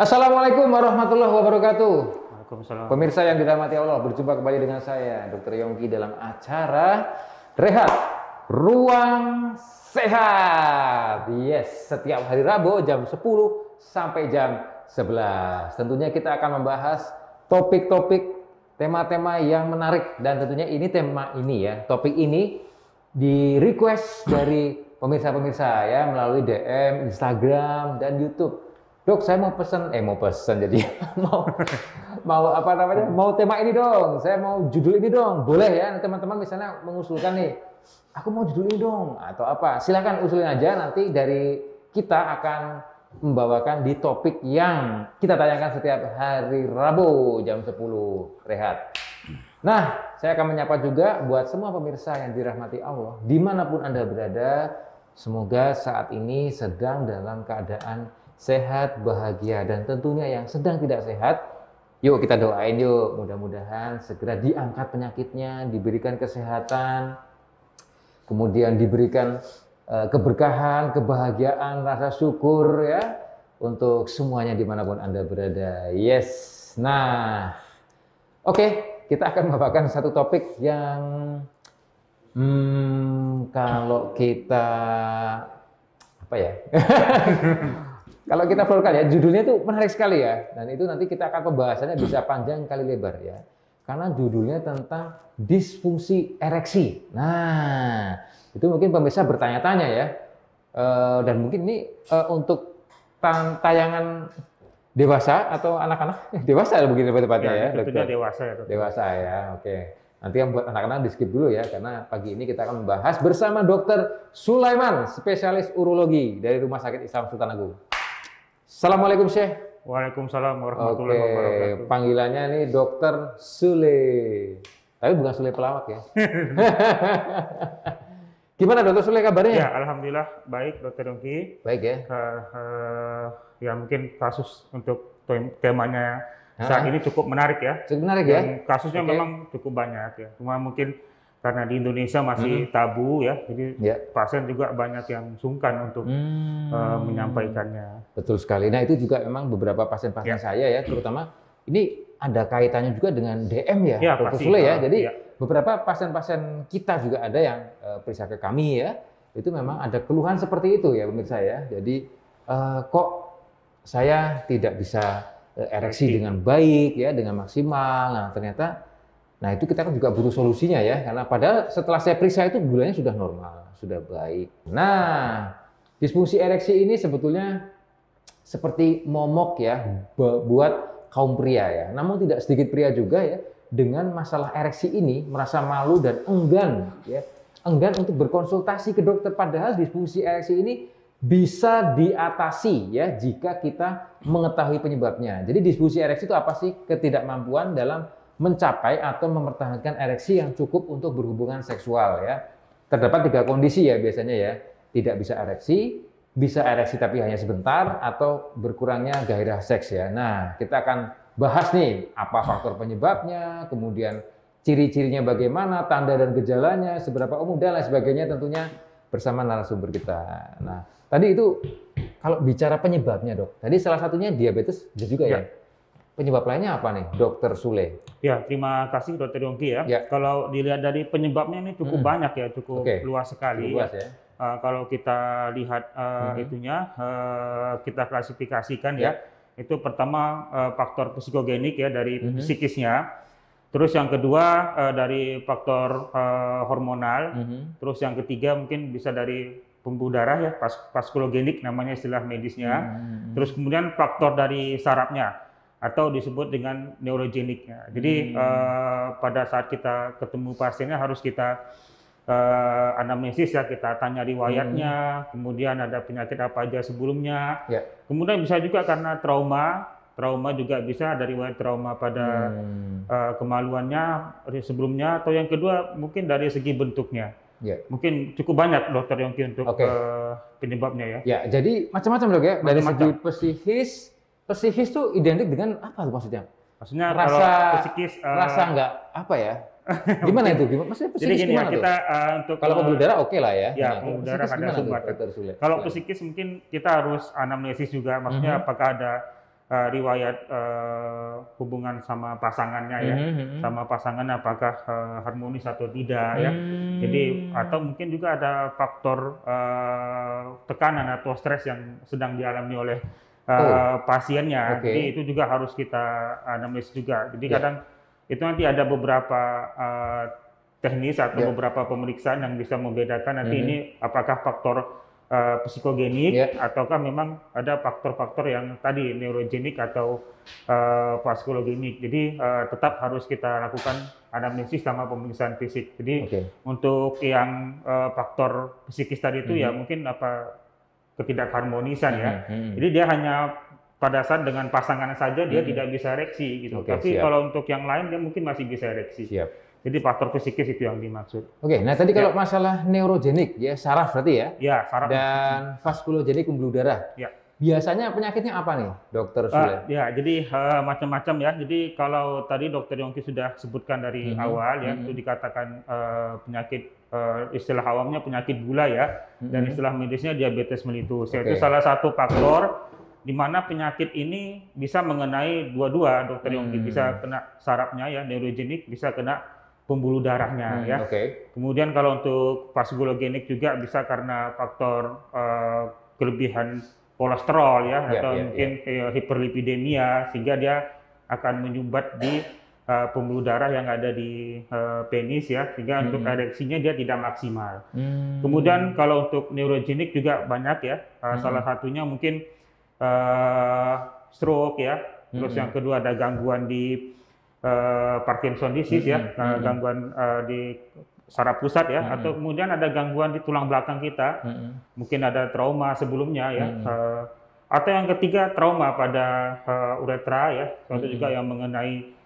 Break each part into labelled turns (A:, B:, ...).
A: Assalamualaikum warahmatullahi wabarakatuh.
B: Waalaikumsalam.
A: Pemirsa yang dirahmati Allah, berjumpa kembali dengan saya, Dr. Yongki dalam acara Rehat Ruang Sehat. Yes, setiap hari Rabu jam 10 sampai jam 11. Tentunya kita akan membahas topik-topik, tema-tema yang menarik, dan tentunya ini tema ini ya, topik ini di request dari pemirsa-pemirsa ya melalui DM, Instagram, dan YouTube. Dok, saya mau pesen jadi mau apa namanya? Mau tema ini dong. Saya mau judul ini dong. Boleh ya, teman-teman misalnya mengusulkan nih, aku mau judul ini dong atau apa. Silakan usulin aja, nanti dari kita akan membawakan di topik yang kita tanyakan setiap hari Rabu jam 10 rehat. Nah, saya akan menyapa juga buat semua pemirsa yang dirahmati Allah, dimanapun Anda berada, semoga saat ini sedang dalam keadaan sehat, bahagia, dan tentunya yang sedang tidak sehat, yuk kita doain yuk, mudah-mudahan segera diangkat penyakitnya, diberikan kesehatan, kemudian diberikan keberkahan, kebahagiaan, rasa syukur ya, untuk semuanya dimanapun Anda berada. Yes, nah, oke, kita akan membawakan satu topik yang kalau kita apa ya? Kalau kita florkan ya, judulnya itu menarik sekali ya, dan itu nanti kita akan pembahasannya bisa panjang kali lebar ya, karena judulnya tentang disfungsi ereksi. Nah, itu mungkin pemirsa bertanya-tanya ya, dan mungkin ini untuk tayangan dewasa atau anak-anak? Dewasa ya mungkin lebih tepatnya ya,
B: tentunya dewasa ya.
A: Dewasa ya, oke. Nanti yang buat anak-anak di skip dulu ya, karena pagi ini kita akan membahas bersama Dr. Sulaiman, spesialis urologi dari Rumah Sakit Islam Sultan Agung. Assalamualaikum Syekh.
B: Waalaikumsalam warahmatullahi wabarakatuh.
A: Panggilannya nih Dokter Sule. Tapi bukan Sule pelawak ya. Gimana Dokter Sule kabarnya?
B: Ya, alhamdulillah baik Dokter Yongki.
A: Baik ya.
B: Ya mungkin kasus untuk temanya saat ini cukup menarik ya.
A: Cukup menarik ya.
B: Dan kasusnya memang cukup banyak ya. Cuma mungkin karena di Indonesia masih tabu ya, jadi pasien juga banyak yang sungkan untuk menyampaikannya.
A: Betul sekali. Nah itu juga memang beberapa pasien-pasien saya ya, terutama ini ada kaitannya juga dengan DM ya, Dr. Sule ya. Jadi beberapa pasien-pasien kita juga ada yang periksa ke kami ya, itu memang ada keluhan seperti itu ya pemirsa ya. Jadi kok saya tidak bisa ereksi dengan baik ya, dengan maksimal. Nah ternyata itu kita kan juga butuh solusinya ya, karena padahal setelah saya periksa itu gulanya sudah normal, sudah baik. Nah, disfungsi ereksi ini sebetulnya seperti momok ya buat kaum pria ya. Namun tidak sedikit pria juga ya dengan masalah ereksi ini merasa malu dan enggan untuk berkonsultasi ke dokter, padahal disfungsi ereksi ini bisa diatasi ya jika kita mengetahui penyebabnya. Jadi disfungsi ereksi itu apa sih? Ketidakmampuan dalam mencapai atau mempertahankan ereksi yang cukup untuk berhubungan seksual ya. Terdapat 3 kondisi ya biasanya ya. Tidak bisa ereksi tapi hanya sebentar, atau berkurangnya gairah seks ya. Nah, kita akan bahas nih apa faktor penyebabnya, kemudian ciri-cirinya bagaimana, tanda dan gejalanya, seberapa umum dan lain sebagainya, tentunya bersama narasumber kita. Nah, tadi itu kalau bicara penyebabnya, Dok. Tadi salah satunya diabetes juga ya. Penyebab lainnya apa nih, Dokter Sule?
B: Ya, terima kasih Dokter Yongki ya. Kalau dilihat dari penyebabnya ini cukup banyak ya, cukup luas sekali.
A: Luas ya.
B: Kalau kita lihat kita klasifikasikan ya, itu pertama faktor psikogenik ya dari psikisnya. Terus yang kedua dari faktor hormonal. Terus yang ketiga mungkin bisa dari pembuluh darah ya, vaskulogenik namanya istilah medisnya. Terus kemudian faktor dari sarafnya, atau disebut dengan neurogeniknya. Jadi pada saat kita ketemu pasiennya harus kita anamnesis ya, kita tanya riwayatnya, kemudian ada penyakit apa aja sebelumnya. Kemudian bisa juga karena trauma juga bisa dari riwayat trauma pada kemaluannya sebelumnya, atau yang kedua mungkin dari segi bentuknya. Mungkin cukup banyak Dokter Yongki untuk penyebabnya ya.
A: Ya, jadi macam-macam Dok ya, dari segi psikis itu identik dengan apa tuh maksudnya?
B: Maksudnya
A: rasa
B: kalau psikis
A: rasa nggak apa ya? Gimana itu? Maksudnya psikis
B: jadi gini
A: gimana
B: ya, kita
A: untuk kalau pembuluh darah oke lah ya.
B: Ya, pembuluh darah ada sumber. Kalau psikis mungkin kita harus anamnesis juga, maksudnya apakah ada riwayat hubungan sama pasangannya ya, sama pasangan apakah harmonis atau tidak ya. Jadi atau mungkin juga ada faktor tekanan atau stres yang sedang dialami oleh pasiennya. Jadi itu juga harus kita analisis juga. Jadi kadang itu nanti ada beberapa teknis atau beberapa pemeriksaan yang bisa membedakan nanti ini apakah faktor psikogenik ataukah memang ada faktor-faktor yang tadi neurogenik atau vaskologenik. Jadi tetap harus kita lakukan anamnesis sama pemeriksaan fisik. Jadi untuk yang faktor psikis tadi itu ya mungkin ketidakharmonisan ya. Jadi dia hanya pada saat dengan pasangan saja dia tidak bisa ereksi gitu. Tapi kalau untuk yang lain dia mungkin masih bisa ereksi. Jadi faktor psikis itu yang dimaksud.
A: Nah tadi kalau masalah neurogenik ya saraf berarti ya?
B: Ya saraf.
A: Dan vaskulogenik pembuluh darah. Biasanya penyakitnya apa nih, Dokter Sule?
B: Jadi macam-macam ya. Jadi kalau tadi Dokter Yongki sudah sebutkan dari awal ya, itu dikatakan penyakit istilah awamnya penyakit gula ya, dan istilah medisnya diabetes mellitus. Yaitu salah satu faktor di mana penyakit ini bisa mengenai dua-dua, Dokter Yongki. Bisa kena sarafnya ya, neurogenik, bisa kena pembuluh darahnya ya. Kemudian kalau untuk vaskologenik juga bisa karena faktor kelebihan kolesterol ya, atau mungkin hiperlipidemia sehingga dia akan menyumbat di pembuluh darah yang ada di penis ya, sehingga untuk ereksinya dia tidak maksimal. Kemudian kalau untuk neurogenik juga banyak ya, salah satunya mungkin stroke ya, terus yang kedua ada gangguan di Parkinson disease ya, gangguan di saraf pusat ya, atau kemudian ada gangguan di tulang belakang kita, mungkin ada trauma sebelumnya ya, atau yang ketiga trauma pada uretra ya, atau juga yang mengenai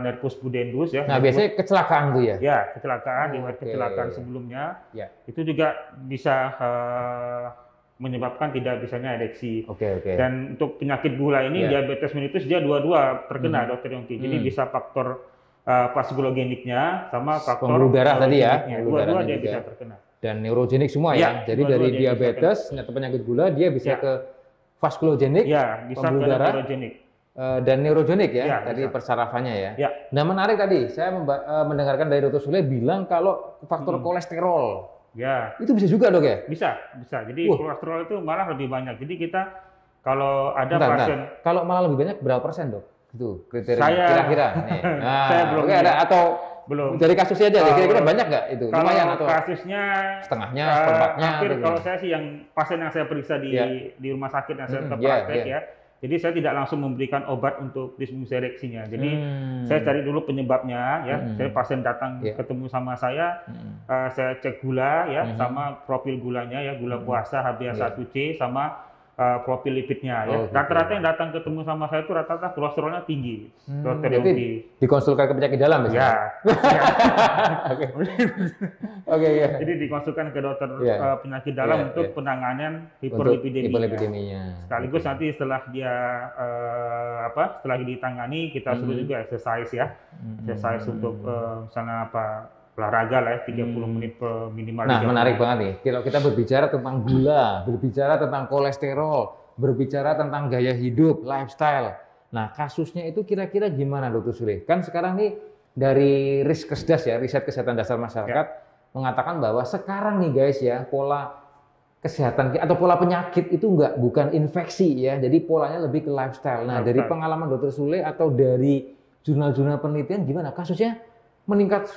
B: nervus pudendus ya.
A: Nah biasanya kecelakaan tuh ya?
B: Ya kecelakaan, kecelakaan sebelumnya, itu juga bisa menyebabkan tidak bisanya ereksi. Dan untuk penyakit gula ini diabetes mellitus dia dua-dua terkena Dokter Yongki. Jadi bisa faktor vaskologeniknya sama faktor
A: pembuluh darah tadi ya.
B: Dua-dua dia bisa terkena.
A: Dan neurogenik semua ya. Jadi dari diabetes atau penyakit gula dia bisa ke vaskologenik,
B: bisa ke neurogenik.
A: Dan neurogenik ya, tadi persarafannya ya. Nah menarik tadi, saya mendengarkan dari Dr. Sule bilang kalau faktor kolesterol. Itu bisa juga dok ya?
B: Bisa. Jadi kolesterol itu malah lebih banyak. Jadi kita kalau ada pasien,
A: kalau malah lebih banyak berapa persen dok? Itu kriteria
B: saya,
A: kira-kira.
B: Saya belum
A: ada atau
B: belum.
A: Dari kasusnya aja, kira-kira banyak nggak itu?
B: Kalau
A: lumayan atau
B: kasusnya
A: setengahnya, seperempatnya?
B: Kalau saya sih yang pasien yang saya periksa di rumah sakit yang saya praktek ya. Jadi saya tidak langsung memberikan obat untuk disfungsi ereksinya. Jadi saya cari dulu penyebabnya ya. Saya pasien datang ketemu sama saya cek gula ya, sama profil gulanya ya, gula puasa HbA1c sama profil lipidnya ya. Rata-rata yang datang ketemu sama saya itu rata-rata kolesterolnya tinggi. Dokter Yongki.
A: Dikonsulkan ke penyakit dalam misalnya?
B: Jadi dikonsulkan ke dokter penyakit dalam untuk penanganan hiperlipidemia. Sekaligus nanti setelah dia setelah ditangani kita suruh juga exercise ya. Exercise untuk misalnya olahraga lah ya, 30 menit minimal.
A: Nah, menarik banget nih. Kalau kita berbicara tentang gula, berbicara tentang kolesterol, berbicara tentang gaya hidup, lifestyle. Nah, kasusnya itu kira-kira gimana Dokter Sule? Kan sekarang nih dari Riskesdas ya, Riset Kesehatan Dasar Masyarakat mengatakan bahwa sekarang nih guys ya, pola kesehatan atau pola penyakit itu bukan infeksi ya. Jadi polanya lebih ke lifestyle. Nah, dari pengalaman Dokter Sule atau dari jurnal-jurnal penelitian gimana? Kasusnya meningkat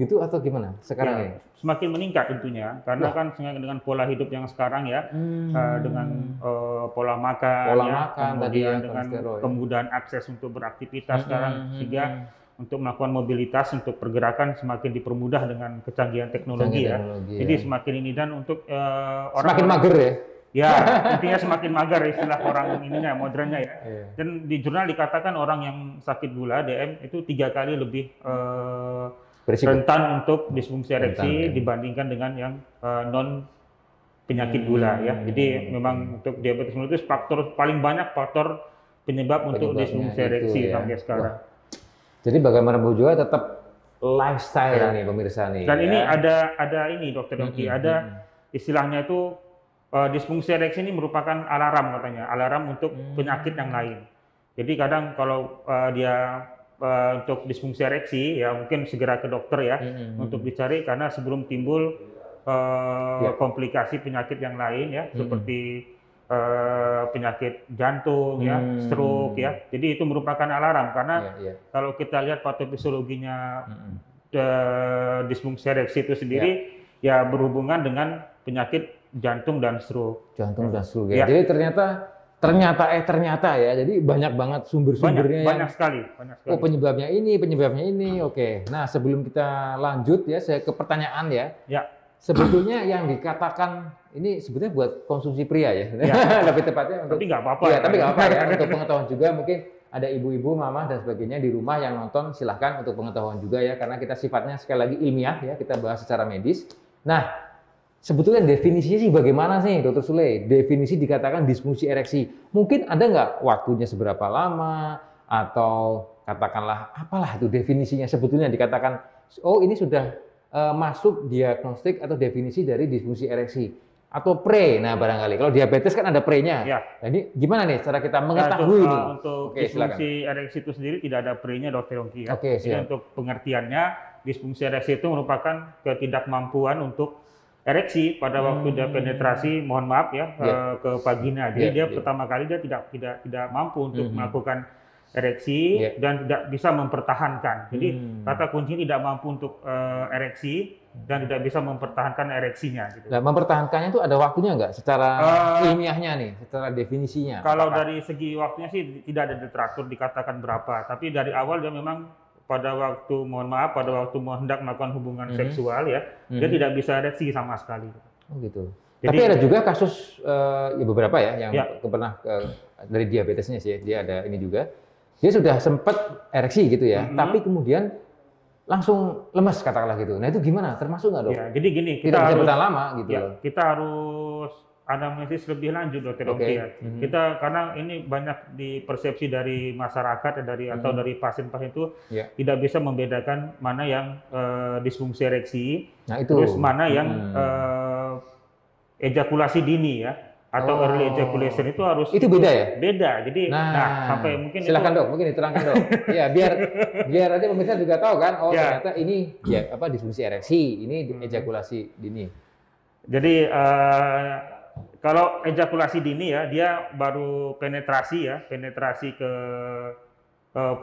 A: gitu atau gimana sekarang ini?
B: Semakin meningkat tentunya karena kan dengan pola hidup yang sekarang ya, dengan pola makan, kemudian dengan kemudahan akses untuk beraktivitas sekarang, sehingga untuk melakukan mobilitas untuk pergerakan semakin dipermudah dengan kecanggihan teknologi ya. Jadi semakin ini dan untuk orang
A: semakin mager ya.
B: Ya, intinya semakin mager istilah orang ininya, modernnya ya. Dan di jurnal dikatakan orang yang sakit gula, DM, itu 3 kali lebih rentan untuk disfungsi ereksi dibandingkan dengan yang non penyakit gula ya. Jadi memang untuk diabetes mellitus paling banyak faktor penyebab untuk disfungsi ereksi sampai sekarang.
A: Jadi bagaimanapun juga tetap lifestyle nih pemirsa nih.
B: Dan ini ada ini Dokter Yongki, ada istilahnya itu disfungsi ereksi ini merupakan alarm katanya, alarm untuk penyakit yang lain. Jadi kadang kalau dia untuk disfungsi ereksi ya mungkin segera ke dokter ya untuk dicari karena sebelum timbul komplikasi penyakit yang lain ya seperti penyakit jantung ya, stroke ya. Jadi itu merupakan alarm karena kalau kita lihat patofisiologinya disfungsi ereksi itu sendiri ya berhubungan dengan penyakit jantung dan stroke.
A: Jantung dan stroke ya. Jadi ternyata ya. Jadi banyak banget sumber-sumbernya
B: banyak sekali.
A: Oh, penyebabnya ini. Oke. Nah, sebelum kita lanjut ya, saya ke pertanyaan ya.
B: Ya.
A: Sebetulnya yang dikatakan ini sebetulnya buat konsumsi pria ya. Lebih tepatnya untuk.
B: Tapi nggak apa-apa.
A: Ya, tapi nggak apa-apa ya. Untuk pengetahuan juga mungkin ada ibu-ibu, mama dan sebagainya di rumah yang nonton, silahkan untuk pengetahuan juga ya, karena kita sifatnya sekali lagi ilmiah ya, kita bahas secara medis. Nah, sebetulnya definisinya sih bagaimana sih, Dr. Sule? Definisi dikatakan disfungsi ereksi. Mungkin ada nggak waktunya seberapa lama, atau katakanlah apalah itu definisinya sebetulnya dikatakan, oh ini sudah masuk diagnostik atau definisi dari disfungsi ereksi. Atau pre, nah barangkali. Kalau diabetes kan ada pre-nya.
B: Ya.
A: Nah, ini gimana nih cara kita mengetahui ini?
B: Untuk disfungsi ereksi itu sendiri tidak ada pre-nya, Dr. Yongki. Ya. Jadi untuk pengertiannya, disfungsi ereksi itu merupakan ketidakmampuan untuk ereksi pada waktu dia penetrasi, mohon maaf ya, ke vagina. Jadi dia pertama kali dia tidak mampu untuk melakukan ereksi dan tidak bisa mempertahankan. Jadi kata kuncinya tidak mampu untuk ereksi dan tidak bisa mempertahankan ereksinya. Gitu.
A: Nah, mempertahankannya itu ada waktunya nggak? Secara ilmiahnya nih, secara definisinya.
B: Kalau dari segi waktunya sih tidak ada literatur dikatakan berapa. Tapi dari awal dia memang pada waktu, mohon maaf, pada waktu hendak melakukan hubungan seksual ya, dia tidak bisa ereksi sama sekali.
A: Oh gitu. Jadi, tapi ada juga kasus ya beberapa ya yang pernah dari diabetesnya sih, dia ada ini juga. Dia sudah sempat ereksi gitu ya, tapi kemudian langsung lemes katakanlah gitu. Nah itu gimana? Termasuk nggak dok?
B: Ya, jadi gini,
A: kita harus bertahan lama gitu.
B: Ya, kita harus anamnesis lebih lanjut Dr. Yongki ya. Kita karena ini banyak dipersepsi dari masyarakat atau dari pasien-pasien itu tidak bisa membedakan mana yang disfungsi ereksi, terus mana yang ejakulasi dini ya. Atau early ejaculation itu harus
A: beda ya?
B: Beda. Jadi sampai mungkin
A: silakan dok, mungkin diterangkan dok. Ya biar nanti pemirsa juga tahu kan, oh ternyata ini disfungsi ereksi, ini ejakulasi dini.
B: Jadi kalau ejakulasi dini ya dia baru penetrasi ke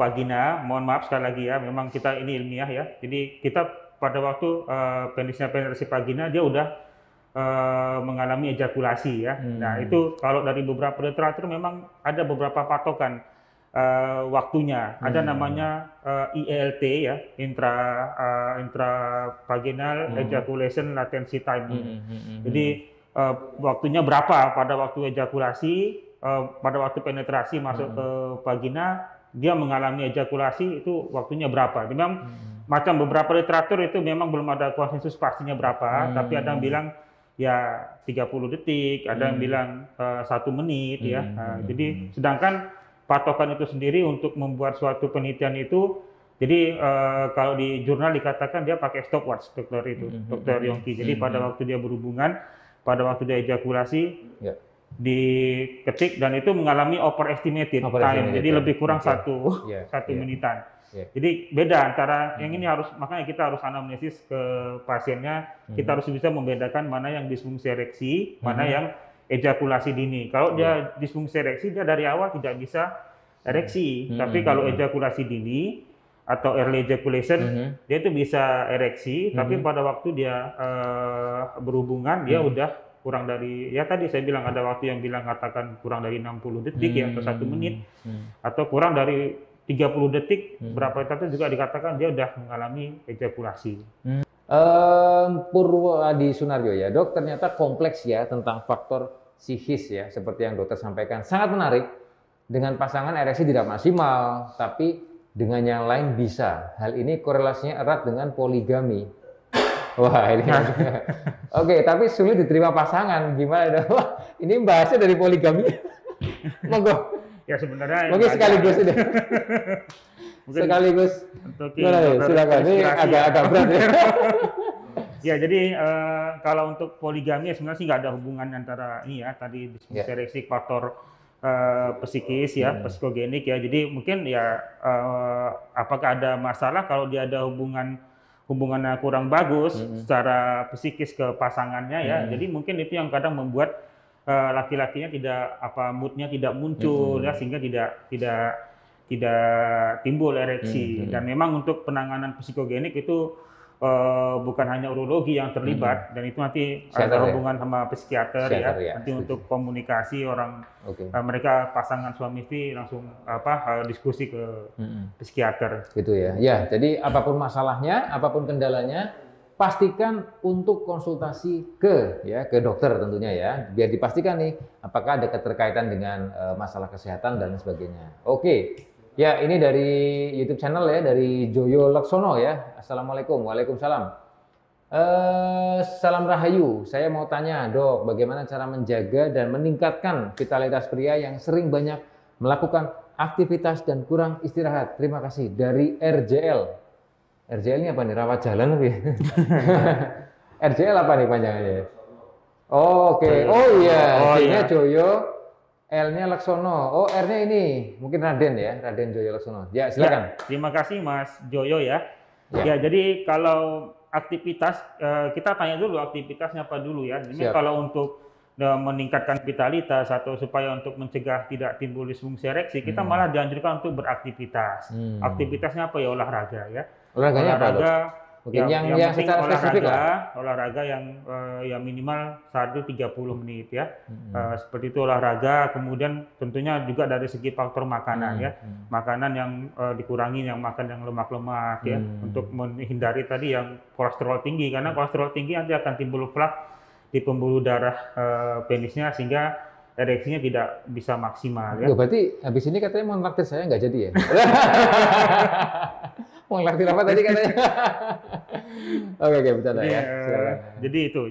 B: vagina. Mohon maaf sekali lagi ya, memang kita ini ilmiah ya. Jadi kita pada waktu penetrasi vagina dia udah mengalami ejakulasi ya. Nah itu kalau dari beberapa literatur memang ada beberapa patokan waktunya. Ada namanya IELT ya, intravaginal ejaculation latency time. Jadi waktunya berapa pada waktu ejakulasi, pada waktu penetrasi masuk ke vagina, dia mengalami ejakulasi itu waktunya berapa. Memang macam beberapa literatur itu memang belum ada konsensus pastinya berapa, tapi ada yang bilang ya 30 detik, ada yang bilang 1 menit ya. Jadi sedangkan patokan itu sendiri untuk membuat suatu penelitian itu, jadi kalau di jurnal dikatakan dia pakai stopwatch Dr. Yongki. Jadi pada waktu dia berhubungan, pada waktu dia ejakulasi diketik dan itu mengalami overestimated time. Jadi lebih kurang satu menitan. Jadi beda antara yang ini makanya kita harus anamnesis ke pasiennya, kita harus bisa membedakan mana yang disfungsi ereksi, mana yang ejakulasi dini. Kalau dia disfungsi ereksi, dia dari awal tidak bisa ereksi. Tapi kalau ejakulasi dini atau early ejaculation, dia itu bisa ereksi, tapi pada waktu dia berhubungan, dia udah kurang dari, ya tadi saya bilang ada waktu yang katakan kurang dari 60 detik ya, atau 1 menit, atau kurang dari 30 detik, berapa itu juga dikatakan dia udah mengalami ejakulasi.
A: Purwadi Sunaryo ya, dok, ternyata kompleks ya tentang faktor psikis ya, seperti yang dokter sampaikan. Sangat menarik, dengan pasangan ereksi tidak maksimal, tapi dengan yang lain bisa. Hal ini korelasinya erat dengan poligami. Wah ini oke, tapi sulit diterima pasangan, gimana dok? Wah, ini bahasnya dari poligami. Monggo.
B: Ya sebenarnya
A: mungkin sekaligus ini. Sekaligus.
B: Silakan.
A: Ini agak berat ya.
B: Ya, jadi kalau untuk poligami sebenarnya sih nggak ada hubungan antara ini ya tadi disfungsi ereksi faktor psikis ya, psikogenik ya. Jadi mungkin ya apakah ada masalah kalau dia ada hubungannya kurang bagus secara psikis ke pasangannya ya. Jadi mungkin itu yang kadang membuat laki-lakinya moodnya tidak muncul ya, sehingga tidak timbul ereksi. Dan memang untuk penanganan psikogenik itu bukan hanya urologi yang terlibat, dan itu nanti ada hubungan sama psikiater ya. Nanti untuk komunikasi mereka pasangan suami istri langsung diskusi ke psikiater.
A: Gitu ya. Ya, jadi apapun masalahnya, apapun kendalanya, pastikan untuk konsultasi ke dokter tentunya ya, biar dipastikan nih apakah ada keterkaitan dengan masalah kesehatan dan sebagainya. Oke. Ya, ini dari YouTube channel ya, dari Joyo Laksono ya. Assalamualaikum. Waalaikumsalam. Salam Rahayu. Saya mau tanya, Dok, bagaimana cara menjaga dan meningkatkan vitalitas pria yang sering banyak melakukan aktivitas dan kurang istirahat? Terima kasih. Dari RJL. RJL ini apa nih? Rawat jalan lebih. RJL apa nih panjangannya? Oke. Oh iya, J-nya Joyo. L-nya Laksono. Oh, R-nya ini mungkin Raden ya, Raden Joyo Laksono. Ya, silakan.
B: Ya, terima kasih Mas Joyo ya. Ya, jadi kalau aktivitas kita tanya dulu aktivitasnya apa dulu ya. Ini kalau untuk meningkatkan vitalitas atau supaya untuk mencegah tidak timbul disfungsi ereksi, kita malah dianjurkan untuk beraktivitas. Aktivitasnya apa ya? Olahraga ya.
A: Olahraganya apa, Dok? Yang secara spesifik
B: olahraga yang minimal 30 menit ya. Seperti itu olahraga, kemudian tentunya juga dari segi faktor makanan ya. Makanan yang dikurangi, yang makan yang lemak-lemak ya, untuk menghindari tadi yang kolesterol tinggi, karena kolesterol tinggi nanti akan timbul plak di pembuluh darah penisnya sehingga ereksinya tidak bisa maksimal ya.
A: Berarti habis ini katanya mau naktir saya nggak jadi ya? Mau naktir apa tadi katanya? Oke, bercanda ya.
B: Jadi itu,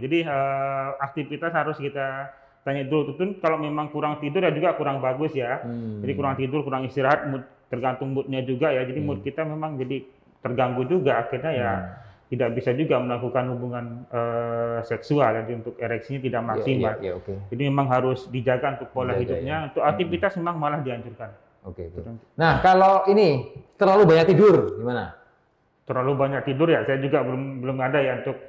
B: aktivitas harus kita tanya dulu. Tentu kalau memang kurang tidur ya juga kurang bagus ya. Jadi kurang tidur, kurang istirahat, tergantung moodnya juga ya. Jadi mood kita memang jadi terganggu juga, akhirnya ya tidak bisa juga melakukan hubungan seksual. Jadi untuk ereksinya tidak maksimal. Jadi memang harus dijaga untuk pola hidupnya. Untuk aktivitas memang malah dianjurkan.
A: Oke. Nah, kalau ini terlalu banyak tidur gimana?
B: Terlalu banyak tidur ya, saya juga belum ada ya untuk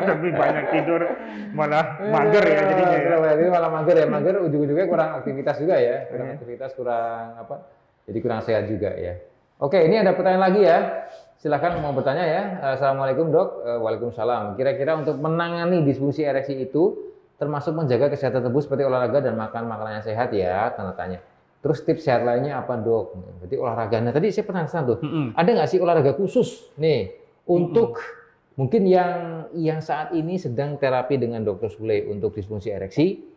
B: lebih banyak tidur malah mager ya jadinya.
A: Jadi malah mager ya, mager ujung-ujungnya kurang aktivitas juga ya, kurang aktivitas, kurang apa? Jadi kurang sehat juga ya. Oke, ini ada pertanyaan lagi ya. Silakan mau bertanya ya. Assalamualaikum Dok. Waalaikumsalam. Kira-kira untuk menangani disfungsi ereksi itu termasuk menjaga kesehatan tubuh seperti olahraga dan makan makanan yang sehat ya, tanda tanya. Terus tips sehat lainnya apa Dok? Berarti olahraganya tadi saya penasaran tuh. Ada nggak sih olahraga khusus nih untuk mungkin yang saat ini sedang terapi dengan Dr. Sule untuk disfungsi ereksi?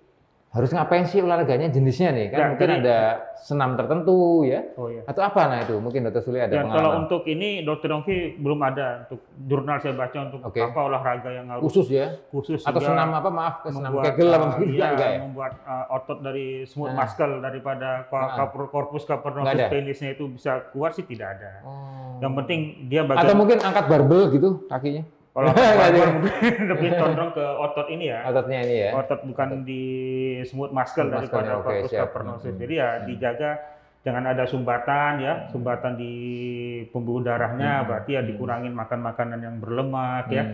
A: Harus ngapain sih olahraganya, jenisnya nih? Kan ya, mungkin ada senam tertentu ya? Atau apa nah itu? Mungkin Dr. Sule ada pengalaman.
B: Kalau untuk ini Dr. Dongki belum ada. Untuk jurnal saya baca untuk apa olahraga yang harus
A: khusus ya? Khusus. Atau senam apa? Maaf, senam kegel apa gitu ya?
B: Membuat otot dari smooth muscle daripada corpus cavernosus penisnya itu bisa keluar sih tidak ada. Yang penting dia bagian.
A: Atau mungkin angkat barbel gitu kakinya?
B: Kalau lebih condong ke otot ini ya.
A: Ototnya ini ya.
B: Otot bukan di smooth muscle daripada corpus cavernosus. Jadi ya dijaga jangan ada sumbatan ya, sumbatan di pembuluh darahnya, berarti ya dikurangin makan makanan yang berlemak ya.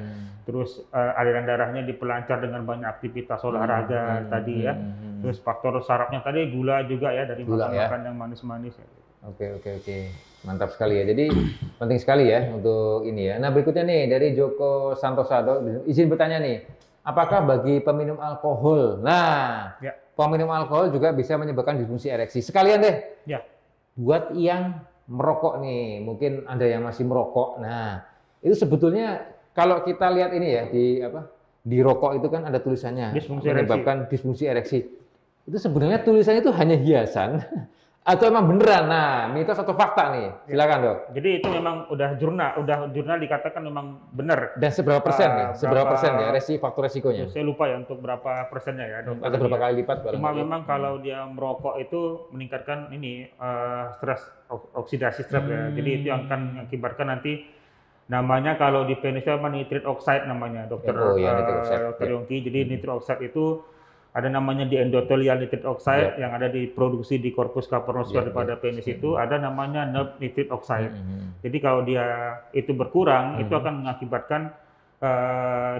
B: Terus aliran darahnya dipelancar dengan banyak aktivitas olahraga tadi ya. Terus faktor sarafnya tadi gula juga ya, dari makan yang manis-manis ya.
A: Oke. Mantap sekali ya. Jadi penting sekali ya untuk ini ya. Nah, berikutnya nih dari Joko Santosado, izin bertanya nih. Apakah bagi peminum alkohol? Nah, peminum alkohol juga bisa menyebabkan disfungsi ereksi. Sekalian deh. Ya. Buat yang merokok nih, mungkin Anda yang masih merokok. Nah, itu sebetulnya kalau kita lihat ini ya di rokok itu kan ada tulisannya menyebabkan disfungsi ereksi. Itu sebenarnya tulisannya itu hanya hiasan. Atau emang beneran? Nah, mitos atau fakta nih? Silakan Dok.
B: Jadi itu memang udah jurnal dikatakan memang benar.
A: Dan seberapa persen nih? Seberapa persen ya faktor resikonya?
B: Saya lupa ya untuk berapa persennya ya Dok.
A: Atau berapa kali lipat?
B: Cuma memang kalau dia merokok itu meningkatkan ini stres, oksidasi stres ya. Jadi itu yang akan mengakibatkan nanti Namanya kalau di penis nitrate oxide namanya, dokter Yongki. Jadi nitrate oxide itu ada namanya di endothelial nitrate oxide yang ada diproduksi di corpus cavernosus pada penis itu, ada namanya nerve nitrate oxide. Jadi kalau dia itu berkurang, itu akan mengakibatkan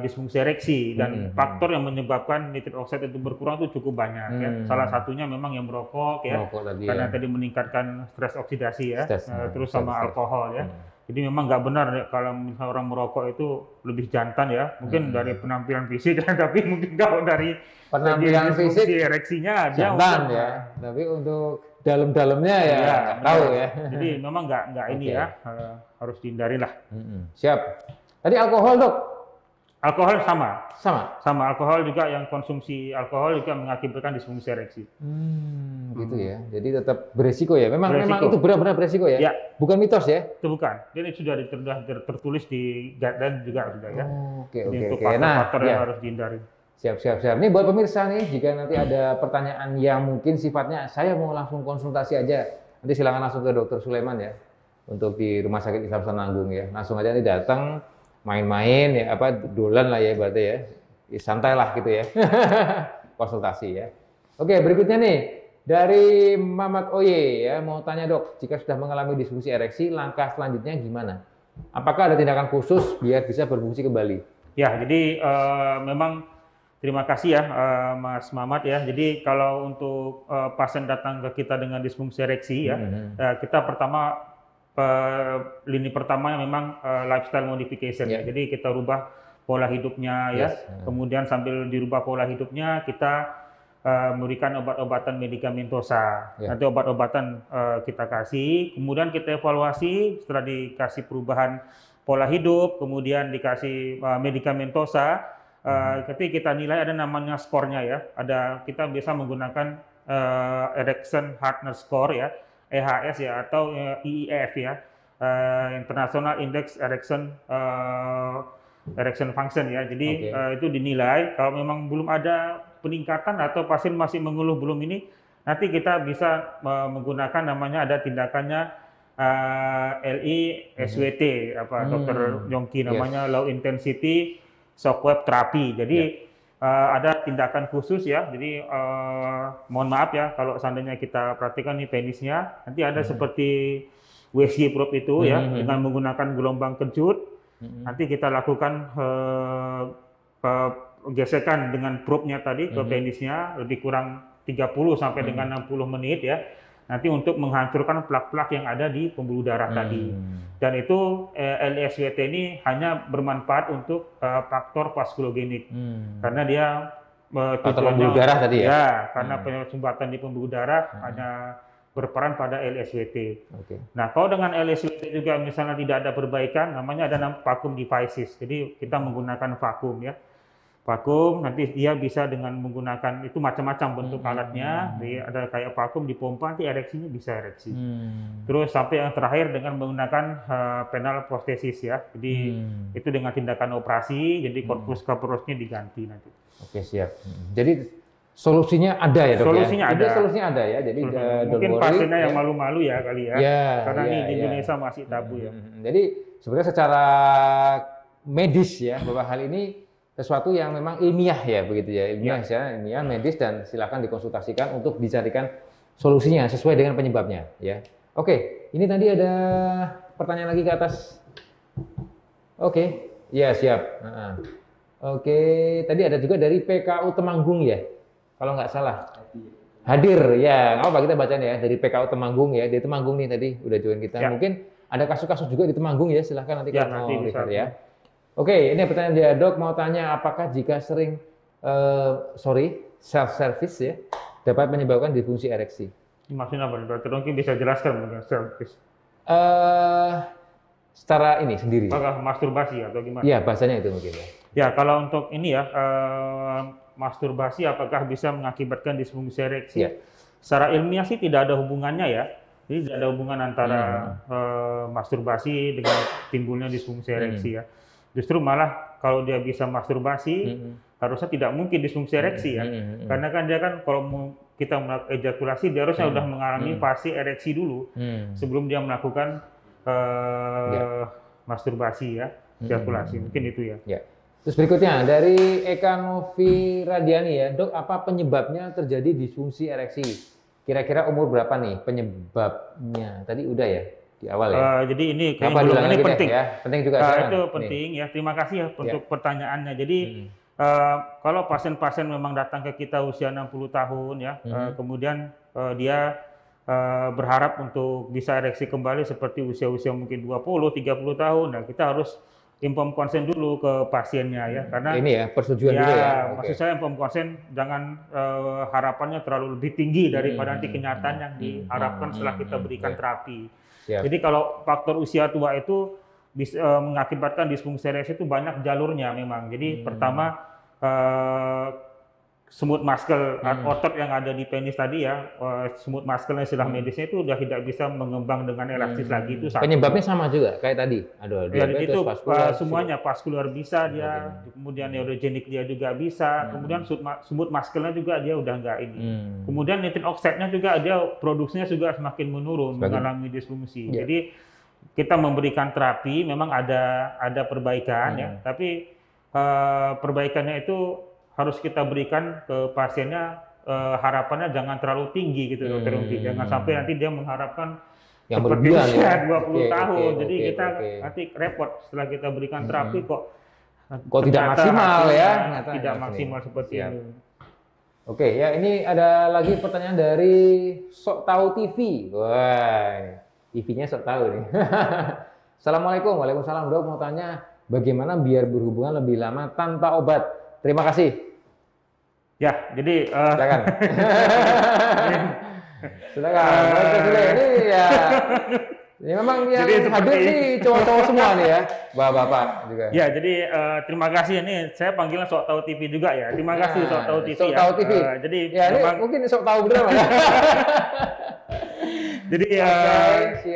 B: disfungsi ereksi, dan faktor yang menyebabkan nitrate oxide itu berkurang itu cukup banyak ya. Salah satunya memang yang merokok ya, karena tadi meningkatkan stres oksidasi ya, terus sama alkohol ya. Jadi memang nggak benar ya kalau misalnya orang merokok itu lebih jantan ya, mungkin dari penampilan fisik tapi mungkin kalau dari
A: penampilan fisik
B: ereksinya
A: jantan ya, tapi untuk dalam-dalamnya ya tahu ya.
B: Jadi memang nggak ini ya, harus dihindari lah.
A: Siap. Tadi alkohol, Dok?
B: Alkohol sama alkohol juga, yang konsumsi alkohol juga mengakibatkan disfungsi ereksi.
A: Gitu ya. Jadi tetap beresiko ya. Memang itu benar-benar beresiko ya.
B: Ya.
A: Bukan mitos ya.
B: Itu bukan. Jadi sudah tertulis di guideline juga sudah ya.
A: Oke.
B: Untuk faktor-faktor yang harus dihindari.
A: Siap. Ini buat pemirsa nih, jika nanti ada pertanyaan yang mungkin sifatnya saya mau langsung konsultasi aja, nanti silakan langsung ke Dr. Sulaiman ya. Untuk di Rumah Sakit Islam Sananggung ya. Langsung aja nih datang, main-main ya, dolan lah ya berarti ya. Santai lah gitu ya. Konsultasi ya. Oke, berikutnya nih dari Mamat Oye ya, mau tanya, Dok, jika sudah mengalami disfungsi ereksi, langkah selanjutnya gimana? Apakah ada tindakan khusus biar bisa berfungsi kembali?
B: Ya, jadi memang terima kasih ya Mas Mamat ya. Jadi kalau untuk pasien datang ke kita dengan disfungsi ereksi ya, kita lini pertamanya memang lifestyle modification ya. Jadi kita rubah pola hidupnya ya. Kemudian sambil dirubah pola hidupnya, kita memberikan obat-obatan medikamentosa. Nanti obat-obatan kita kasih, kemudian kita evaluasi setelah dikasih perubahan pola hidup, kemudian dikasih medikamentosa. Ketika kita nilai ada namanya skornya ya. Kita bisa menggunakan erection hardness score ya, EHS ya, atau IIF ya, International Index Erection Function ya. Jadi itu dinilai. Kalau memang belum ada peningkatan atau pasien masih mengeluh belum ini, nanti kita bisa menggunakan namanya, ada tindakannya LI-SWT, Dr. Yongki namanya, Low Intensity Shockwave Therapy. Jadi ada tindakan khusus ya. Jadi mohon maaf ya kalau seandainya kita perhatikan nih penisnya, nanti ada seperti WC probe itu ya, dengan menggunakan gelombang kejut. Nanti kita lakukan gesekan dengan probe-nya tadi ke penisnya, lebih kurang 30 sampai dengan 60 menit ya. Nanti untuk menghancurkan plak-plak yang ada di pembuluh darah tadi. Dan itu LI-SWT ini hanya bermanfaat untuk faktor vaskulogenik. Karena dia
A: pembuluh darah tadi ya?
B: Ya, karena penyumbatan di pembuluh darah hanya berperan pada LI-SWT. Nah, kalau dengan LI-SWT juga misalnya tidak ada perbaikan, namanya ada vacuum devices. Jadi kita menggunakan vakum ya. Vakum, nanti dia bisa dengan menggunakan itu macam-macam bentuk alatnya. Jadi ada kayak vakum dipompa, nanti ereksinya bisa ereksi. Terus sampai yang terakhir dengan menggunakan penal prostesis ya. Jadi itu dengan tindakan operasi, jadi corpus cavernosnya diganti nanti.
A: Oke, siap. Jadi solusinya ada ya, Dok?
B: Solusinya ada.
A: Solusinya ada ya. Jadi
B: mungkin pasiennya yang malu-malu ya kali ya. Karena ini di Indonesia masih tabu ya.
A: Jadi sebenarnya secara medis ya, bahwa hal ini sesuatu yang memang ilmiah ya, begitu ya, ilmiah medis, dan silakan dikonsultasikan untuk dicarikan solusinya sesuai dengan penyebabnya ya. Oke, ini tadi ada pertanyaan lagi ke atas. Oke, ya siap. Oke, tadi ada juga dari PKU Temanggung ya, kalau nggak salah. Hadir ya, nggak apa kita bacanya ya, dari PKU Temanggung ya, di Temanggung nih tadi udah join kita. Mungkin ada kasus-kasus juga di Temanggung ya, silahkan nanti kalau mau lihat ya. Oke, ini pertanyaan dia, Dok, mau tanya apakah jika sering self-service ya dapat menyebabkan disfungsi ereksi?
B: Maksudnya apa? Dokter mungkin bisa jelaskan mengenai self-service.
A: Secara ini sendiri.
B: Apakah masturbasi atau gimana?
A: Iya, bahasanya itu mungkin ya.
B: Ya, kalau untuk ini ya, masturbasi apakah bisa mengakibatkan disfungsi ereksi? Secara ilmiah sih tidak ada hubungannya ya. Jadi tidak ada hubungan antara masturbasi dengan timbulnya disfungsi ereksi ya. Justru malah kalau dia bisa masturbasi, harusnya tidak mungkin disfungsi ereksi ya. Karena kan dia kan kalau kita melakukan ejakulasi, dia harusnya sudah mengalami fase ereksi dulu sebelum dia melakukan masturbasi ya, ejakulasi. Mungkin itu ya.
A: Ya. Terus berikutnya dari Eka Novi Radiani ya, Dok, apa penyebabnya terjadi disfungsi ereksi? Kira-kira umur berapa nih penyebabnya? Tadi udah ya di awal ya.
B: Jadi ini penting
A: ya. Penting juga.
B: Itu penting ya. Terima kasih ya untuk pertanyaannya. Jadi kalau pasien-pasien memang datang ke kita usia 60 tahun ya, kemudian dia berharap untuk bisa ereksi kembali seperti usia-usia mungkin 20-30 tahun. Nah, kita harus inform konsen dulu ke pasiennya ya, karena
A: ini ya persetujuan dulu ya.
B: Maksud saya inform konsen jangan harapannya terlalu lebih tinggi daripada nanti kenyataan yang diharapkan setelah kita berikan terapi. Jadi kalau faktor usia tua itu bisa mengakibatkan disfungsi ereksi itu banyak jalurnya memang. Jadi pertama semut muscle otot yang ada di penis tadi ya, semut muscle istilah medisnya itu udah tidak bisa mengembang dengan elastis lagi, itu satu.
A: Penyebabnya sama juga kayak tadi.
B: Itu semuanya vaskular bisa dia, kemudian neurogenik dia juga bisa, kemudian semut muscle-nya juga dia udah enggak ini. Kemudian nitric oxide-nya juga dia produksinya juga semakin menurun, mengalami disfungsi. Jadi kita memberikan terapi memang ada perbaikan ya, tapi perbaikannya itu harus kita berikan ke pasiennya, harapannya jangan terlalu tinggi gitu Dokter Yongki. Jangan sampai nanti dia mengharapkan
A: yang
B: seperti usia 20
A: tahun.
B: Jadi kita nanti repot setelah kita berikan terapi kok
A: tidak maksimal ya.
B: Tidak maksimal seperti ini.
A: Oke, ya ini ada lagi pertanyaan dari Sok Tahu TV. Wah, TV-nya Sok Tahu nih. Assalamualaikum, waalaikumsalam Dok, mau tanya bagaimana biar berhubungan lebih lama tanpa obat? Terima kasih.
B: Ya, jadi
A: silakan. Silakan. Ini ya. Ini memang yang hadir nih cowok-cowok semua nih ya, bapak-bapak juga.
B: Ya, jadi terima kasih, ini saya panggilnya Sok Tahu TV juga ya. Terima kasih Sok Tahu TV.
A: Sok Tahu TV.
B: Jadi
A: ya, memang mungkin Sok Tahu benar ya.
B: Jadi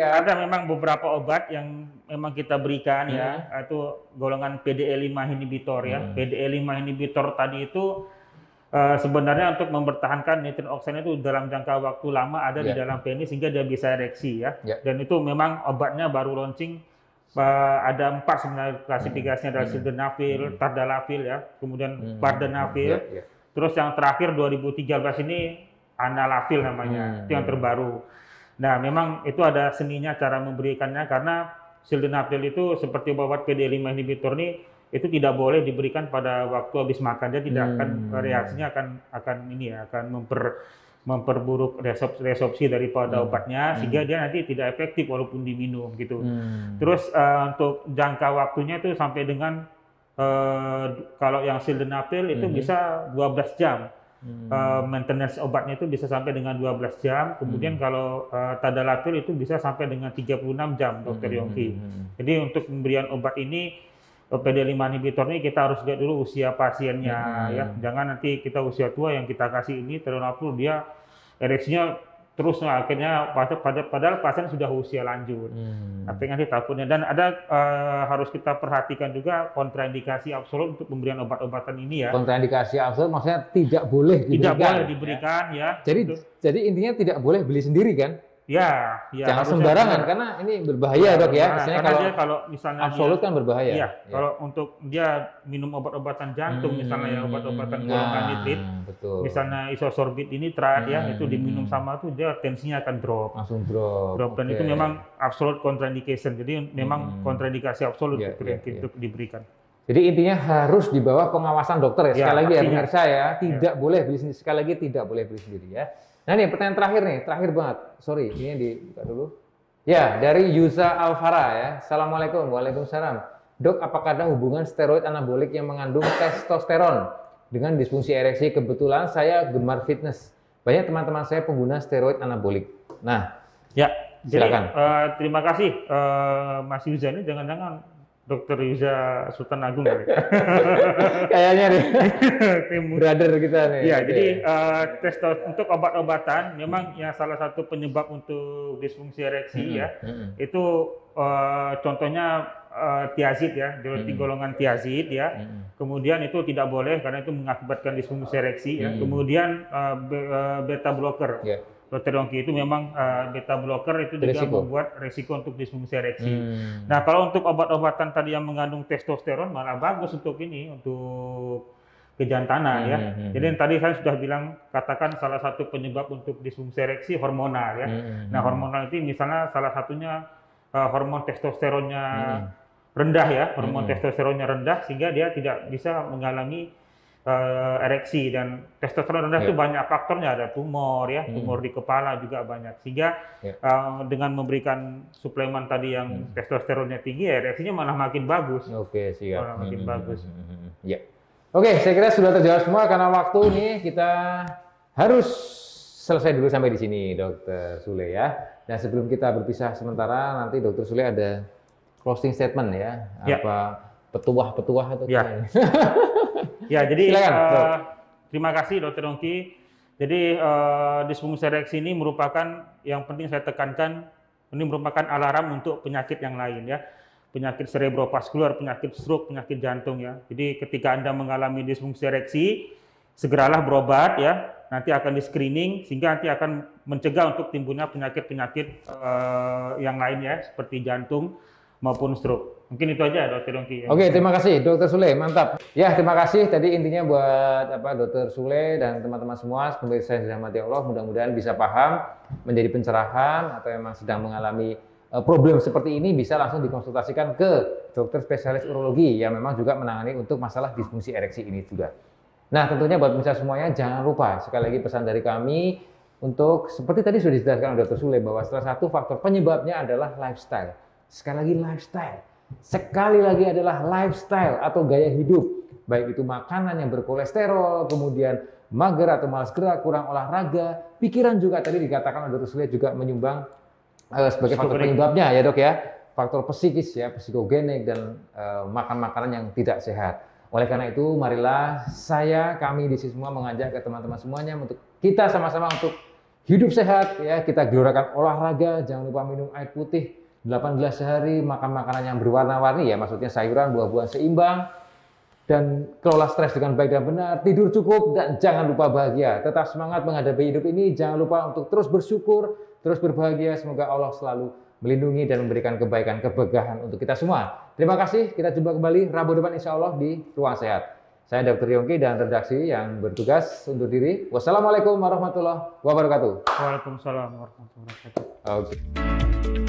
B: ada memang beberapa obat yang memang kita berikan ya, itu golongan PDE5 inhibitor ya. PDE5 inhibitor tadi itu sebenarnya untuk mempertahankan nitric oxide itu dalam jangka waktu lama ada di dalam penis sehingga dia bisa ereksi ya. Dan itu memang obatnya baru launching, ada 4 sebenarnya klasifikasinya, ada sildenafil, tadalafil ya, kemudian vardenafil. Terus yang terakhir 2013 ini analafil namanya, itu yang terbaru. Nah, memang itu ada seninya cara memberikannya, karena sildenafil itu seperti obat PDE5 inhibitor ini itu tidak boleh diberikan pada waktu habis makan. Dia tidak akan, reaksinya akan ini ya, akan memperburuk resorpsi daripada obatnya, sehingga dia nanti tidak efektif walaupun diminum gitu. Terus untuk jangka waktunya itu sampai dengan kalau yang sildenafil itu bisa 12 jam. Maintenance obatnya itu bisa sampai dengan 12 jam. Kemudian kalau tadalafil itu bisa sampai dengan 36 jam, Dokter Yongki. Jadi untuk pemberian obat ini, PDE5 inhibitor ini kita harus lihat dulu usia pasiennya ya. Jangan nanti kita usia tua yang kita kasih ini terlalu dia ereksinya terus, akhirnya padahal pasien sudah usia lanjut. Tapi nanti takutnya, dan ada harus kita perhatikan juga kontraindikasi absolut untuk pemberian obat-obatan ini ya.
A: Kontraindikasi absolut maksudnya tidak boleh diberikan.
B: Tidak boleh diberikan ya.
A: Jadi intinya tidak boleh beli sendiri kan?
B: Ya,
A: jangan sembarangan karena ini berbahaya Dok ya.
B: Kalau misalnya
A: absolut kan berbahaya.
B: Iya, kalau untuk dia minum obat-obatan jantung misalnya ya, obat-obatan golongan nitrit, misalnya isosorbit ini nitrat ya, itu diminum sama tuh dia tensinya akan drop.
A: Langsung drop.
B: Dan itu memang absolute contraindication. Jadi memang kontraindikasi absolut untuk diberikan.
A: Jadi intinya harus di bawah pengawasan dokter ya. Sekali lagi ya pemirsa ya, tidak boleh beli sendiri. Sekali lagi tidak boleh beli sendiri ya. Nah ini pertanyaan terakhir nih, terakhir banget. Sorry, ini dibuka dulu. Ya, dari Yusa Alvara ya. Assalamualaikum, waalaikumsalam. Dok, apakah ada hubungan steroid anabolik yang mengandung testosteron dengan disfungsi ereksi? Kebetulan saya gemar fitness. Banyak teman-teman saya pengguna steroid anabolik. Nah,
B: ya,
A: silakan.
B: Jadi, terima kasih Mas Yusa ini. Jangan-jangan Dokter Yusa Sultan Agung
A: kayaknya nih brother kita nih.
B: Ya, jadi untuk obat-obatan memang yang salah satu penyebab untuk disfungsi ereksi ya, itu contohnya tiazid ya, golongan tiazid ya. Kemudian itu tidak boleh karena itu mengakibatkan disfungsi ereksi ya. Kemudian beta blocker. Dr. Yongki, itu memang beta blocker itu juga membuat resiko untuk disfungsi ereksi. Nah, kalau untuk obat-obatan tadi yang mengandung testosteron malah bagus untuk ini, untuk kejantanan ya. Jadi tadi saya sudah bilang, katakan salah satu penyebab untuk disfungsi ereksi hormonal ya. Nah, hormonal itu misalnya salah satunya hormon testosteronnya rendah ya, hormon testosteronnya rendah sehingga dia tidak bisa mengalami ereksi. Dan testosteron rendah itu banyak faktornya, ada tumor ya, tumor di kepala juga banyak. Sehingga dengan memberikan suplemen tadi yang testosteronnya tinggi, ereksinya malah makin bagus.
A: Oke, siap.
B: Malah makin bagus.
A: Ya. Oke, saya kira sudah terjawab semua karena waktu ini kita harus selesai dulu sampai di sini, Dr. Sule ya. Dan sebelum kita berpisah sementara, nanti Dr. Sule ada closing statement ya, apa petuah-petuah atau
B: gimana? Ya, jadi terima kasih Dr. Yongki. Jadi disfungsi ereksi ini merupakan, yang penting saya tekankan, ini merupakan alarm untuk penyakit yang lain ya. Penyakit cerebrovaskular, penyakit stroke, penyakit jantung ya. Jadi ketika Anda mengalami disfungsi ereksi, segeralah berobat ya. Nanti akan di screening sehingga nanti akan mencegah untuk timbulnya penyakit-penyakit yang lainnya seperti jantung maupun stroke. Mungkin itu aja Dr. Yongki.
A: Oke, terima kasih Dr. Sule, mantap. Ya, terima kasih. Tadi intinya buat Dr. Sule dan teman-teman semua, pemirsa yang dirahmati Allah, mudah-mudahan bisa paham, menjadi pencerahan atau memang sedang mengalami problem seperti ini bisa langsung dikonsultasikan ke dokter spesialis urologi yang memang juga menangani untuk masalah disfungsi ereksi ini juga. Nah, tentunya buat pemirsa semuanya jangan lupa sekali lagi pesan dari kami untuk seperti tadi sudah dijelaskan oleh Dr. Sule bahwa salah satu faktor penyebabnya adalah lifestyle. Sekali lagi lifestyle. Sekali lagi adalah lifestyle atau gaya hidup. Baik itu makanan yang berkolesterol, kemudian mager atau malas gerak, kurang olahraga, pikiran juga tadi dikatakan oleh Dr. Sule juga menyumbang sebagai faktor penyebabnya ya dok ya, faktor psikis ya, psikogenik dan makan makanan yang tidak sehat. Oleh karena itu marilah kami di sini semua mengajak ke teman-teman semuanya untuk kita sama-sama untuk hidup sehat ya, kita gelorakan olahraga, jangan lupa minum air putih 8 gelas sehari, makan makanan yang berwarna-warni ya, maksudnya sayuran, buah-buahan seimbang, dan kelola stres dengan baik dan benar, tidur cukup, dan jangan lupa bahagia. Tetap semangat menghadapi hidup ini, jangan lupa untuk terus bersyukur, terus berbahagia. Semoga Allah selalu melindungi dan memberikan kebaikan, keberkahan untuk kita semua. Terima kasih, kita jumpa kembali Rabu depan insya Allah di Ruang Sehat. Saya Dr. Yongki dan redaksi yang bertugas undur diri. Wassalamualaikum warahmatullahi wabarakatuh.
B: Waalaikumsalam warahmatullahi wabarakatuh.
A: Oke.